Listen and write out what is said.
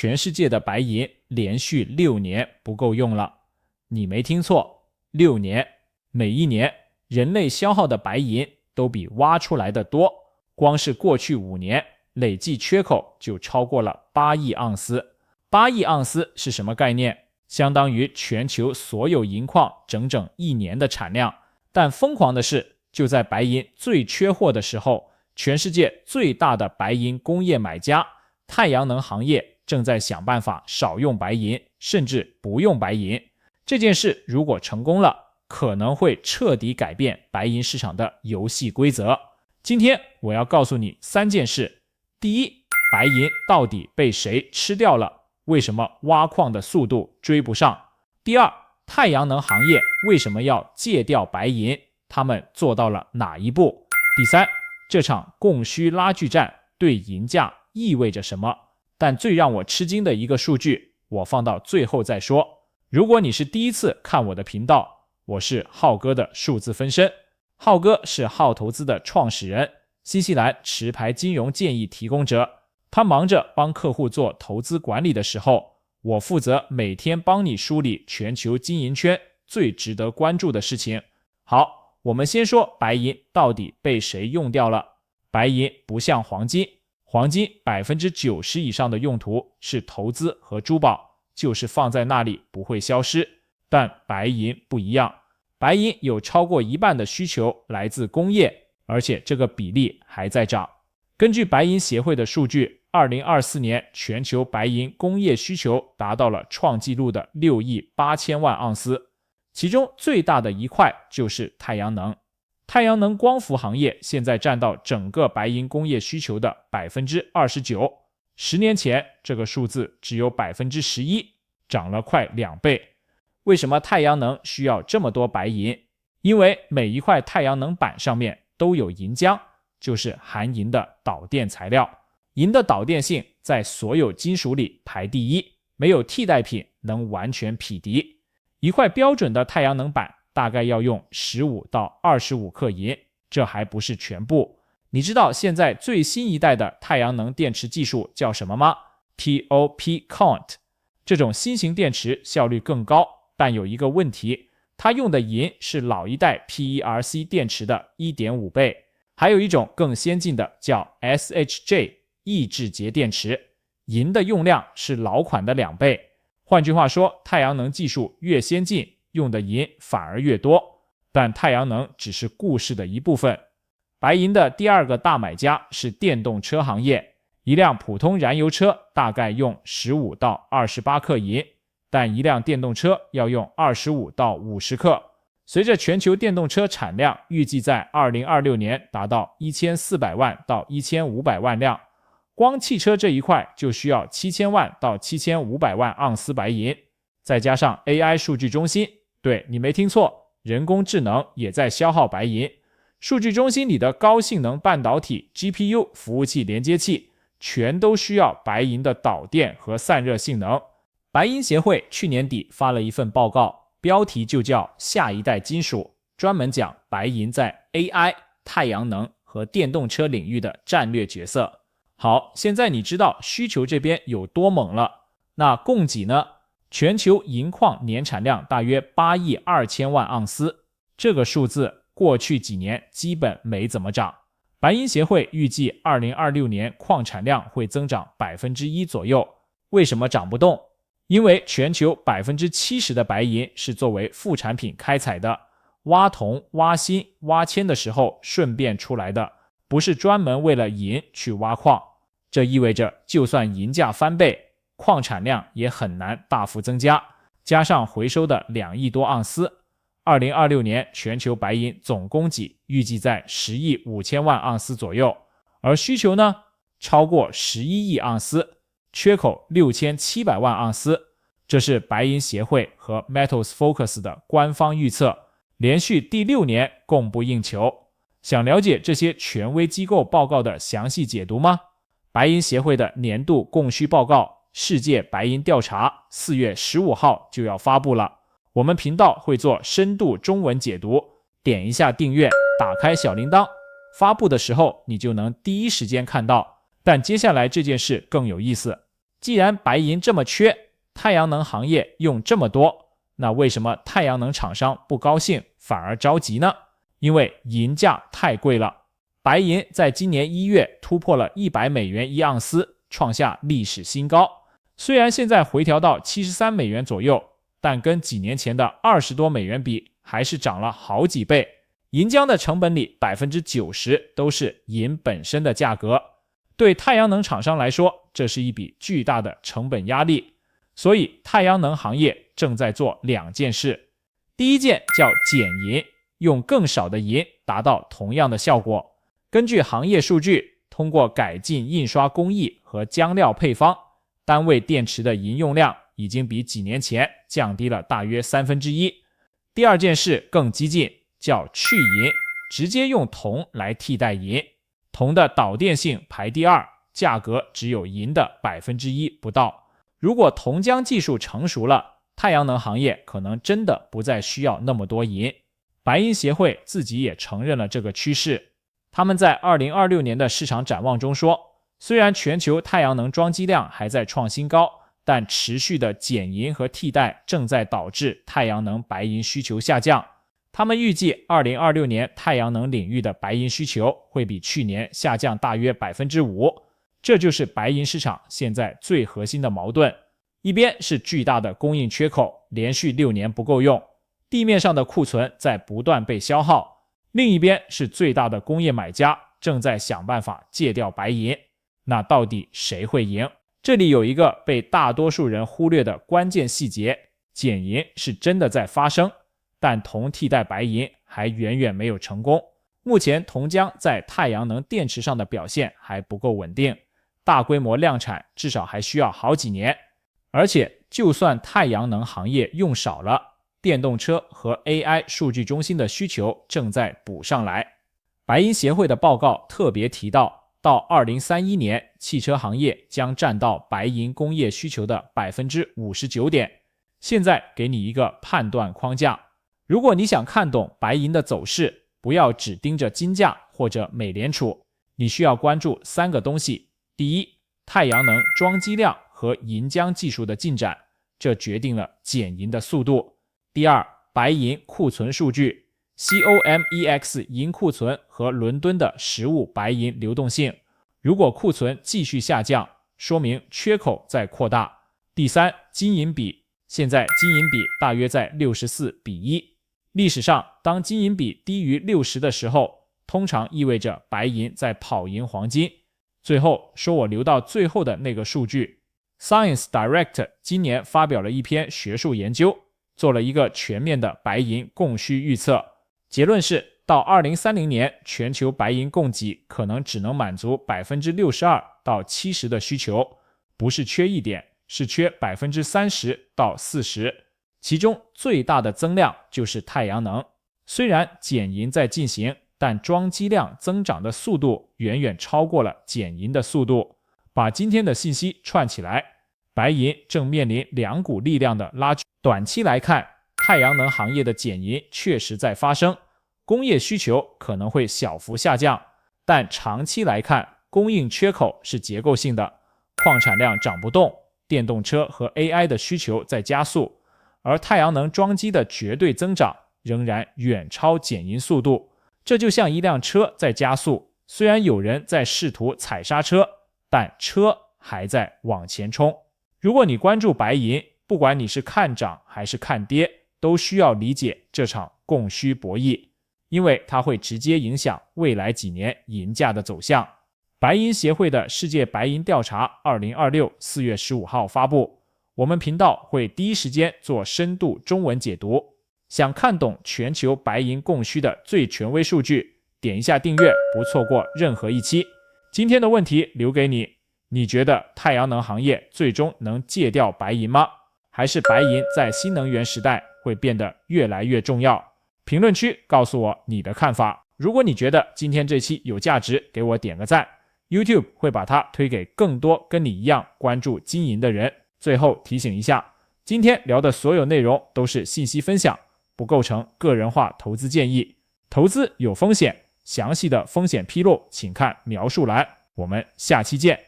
全世界的白银连续6年不够用了。你没听错，6年，每一年人类消耗的白银都比挖出来的多，光是过去5年累计缺口就超过了8亿盎司。8亿盎司是什么概念？相当于全球所有银矿整整1年的产量。但疯狂的是，就在白银最缺货的时候，全世界最大的白银工业买家太阳能行业正在想办法少用白银，甚至不用白银。这件事如果成功了，可能会彻底改变白银市场的游戏规则。今天我要告诉你3件事。第一，白银到底被谁吃掉了？为什么挖矿的速度追不上？第二，太阳能行业为什么要戒掉白银？他们做到了哪一步？第三，这场供需拉锯战对银价意味着什么？但最让我吃惊的一个数据，我放到最后再说。如果你是第一次看我的频道，我是浩哥的数字分身。浩哥是浩投资的创始人，新西兰持牌金融建议提供者。他忙着帮客户做投资管理的时候，我负责每天帮你梳理全球经营圈最值得关注的事情。好，我们先说白银到底被谁用掉了。白银不像黄金，黄金 90% 以上的用途是投资和珠宝，就是放在那里不会消失。但白银不一样，白银有超过1半的需求来自工业，而且这个比例还在涨。根据白银协会的数据，2024年全球白银工业需求达到了创纪录的6亿8千万盎司，其中最大的一块就是太阳能。太阳能光伏行业现在占到整个白银工业需求的 29%，10 年前这个数字只有 11%， 涨了快2倍。为什么太阳能需要这么多白银？因为每一块太阳能板上面都有银浆，就是含银的导电材料。银的导电性在所有金属里排第一，没有替代品能完全匹敌。一块标准的太阳能板大概要用15到25克银，这还不是全部。你知道现在最新一代的太阳能电池技术叫什么吗？ POP Count。 这种新型电池效率更高，但有一个问题，它用的银是老一代 PERC 电池的 1.5 倍。还有一种更先进的叫 SHJ 抑制节电池，银的用量是老款的2倍。换句话说，太阳能技术越先进，用的银反而越多。但太阳能只是故事的一部分。白银的第二个大买家是电动车行业，一辆普通燃油车大概用15到28克银，但一辆电动车要用25到50克。随着全球电动车产量预计在2026年达到1400万到1500万辆，光汽车这一块就需要7000万到7500万盎司白银，再加上 AI 数据中心，对，你没听错，人工智能也在消耗白银。数据中心里的高性能半导体 GPU 服务器连接器全都需要白银的导电和散热性能。白银协会去年底发了一份报告，标题就叫下一代金属，专门讲白银在 AI、太阳能和电动车领域的战略角色。好，现在你知道需求这边有多猛了，那供给呢？全球银矿年产量大约8亿2千万盎司，这个数字过去几年基本没怎么涨。白银协会预计2026年矿产量会增长 1% 左右。为什么涨不动？因为全球 70% 的白银是作为副产品开采的，挖铜、挖锌、挖铅的时候顺便出来的，不是专门为了银去挖矿。这意味着就算银价翻倍，矿产量也很难大幅增加，加上回收的2亿多盎司，2026年全球白银总供给预计在10亿5千万盎司左右，而需求呢，超过11亿盎司，缺口6700万盎司。这是白银协会和 Metals Focus 的官方预测，连续第6年供不应求。想了解这些权威机构报告的详细解读吗？白银协会的年度供需报告世界白银调查4月15号就要发布了，我们频道会做深度中文解读，点一下订阅，打开小铃铛，发布的时候你就能第一时间看到。但接下来这件事更有意思，既然白银这么缺，太阳能行业用这么多，那为什么太阳能厂商不高兴，反而着急呢？因为银价太贵了。白银在今年1月突破了100美元1盎司，创下历史新高。虽然现在回调到73美元左右，但跟几年前的20多美元比，还是涨了好几倍。银浆的成本里 90% 都是银本身的价格，对太阳能厂商来说，这是一笔巨大的成本压力。所以太阳能行业正在做2件事。第一件叫减银，用更少的银达到同样的效果。根据行业数据，通过改进印刷工艺和浆料配方，单位电池的银用量已经比几年前降低了大约1/3。第二件事更激进，叫去银，直接用铜来替代银。铜的导电性排第2，价格只有银的1%不到。如果铜浆技术成熟了，太阳能行业可能真的不再需要那么多银。白银协会自己也承认了这个趋势。他们在2026年的市场展望中说，虽然全球太阳能装机量还在创新高，但持续的减银和替代正在导致太阳能白银需求下降。他们预计2026年太阳能领域的白银需求会比去年下降大约 5%。这就是白银市场现在最核心的矛盾。一边是巨大的供应缺口，连续6年不够用，地面上的库存在不断被消耗。另一边是最大的工业买家正在想办法戒掉白银。那到底谁会赢？这里有一个被大多数人忽略的关键细节，减银是真的在发生，但铜替代白银还远远没有成功。目前铜浆在太阳能电池上的表现还不够稳定，大规模量产至少还需要好几年。而且就算太阳能行业用少了，电动车和 AI 数据中心的需求正在补上来。白银协会的报告特别提到，到2031年，汽车行业将占到白银工业需求的 59% 点。现在给你一个判断框架，如果你想看懂白银的走势，不要只盯着金价或者美联储，你需要关注3个东西。第一，太阳能装机量和银浆技术的进展，这决定了减银的速度。第二，白银库存数据 COMEX 银库存和伦敦的实物白银流动性，如果库存继续下降，说明缺口在扩大。第三，金银比，现在金银比大约在64:1。历史上，当金银比低于60的时候，通常意味着白银在跑赢黄金。最后说我留到最后的那个数据， Science Direct 今年发表了一篇学术研究，做了一个全面的白银供需预测。结论是，到2030年，全球白银供给可能只能满足 62% 到70% 的需求，不是缺一点，是缺 30% 到 40%。其中最大的增量就是太阳能。虽然减银在进行，但装机量增长的速度远远超过了减银的速度。把今天的信息串起来，白银正面临2股力量的拉锯。短期来看，太阳能行业的减银确实在发生，工业需求可能会小幅下降，但长期来看，供应缺口是结构性的，矿产量涨不动，电动车和 AI 的需求在加速，而太阳能装机的绝对增长仍然远超减银速度。这就像一辆车在加速，虽然有人在试图踩刹车，但车还在往前冲。如果你关注白银，不管你是看涨还是看跌，都需要理解这场供需博弈，因为它会直接影响未来几年银价的走向。白银协会的世界白银调查2026 4月15号发布，我们频道会第一时间做深度中文解读。想看懂全球白银供需的最权威数据，点一下订阅，不错过任何一期。今天的问题留给你，你觉得太阳能行业最终能戒掉白银吗？还是白银在新能源时代会变得越来越重要？评论区告诉我你的看法。如果你觉得今天这期有价值，给我点个赞， YouTube 会把它推给更多跟你一样关注金银的人。最后提醒一下，今天聊的所有内容都是信息分享，不构成个人化投资建议，投资有风险，详细的风险披露请看描述栏。我们下期见。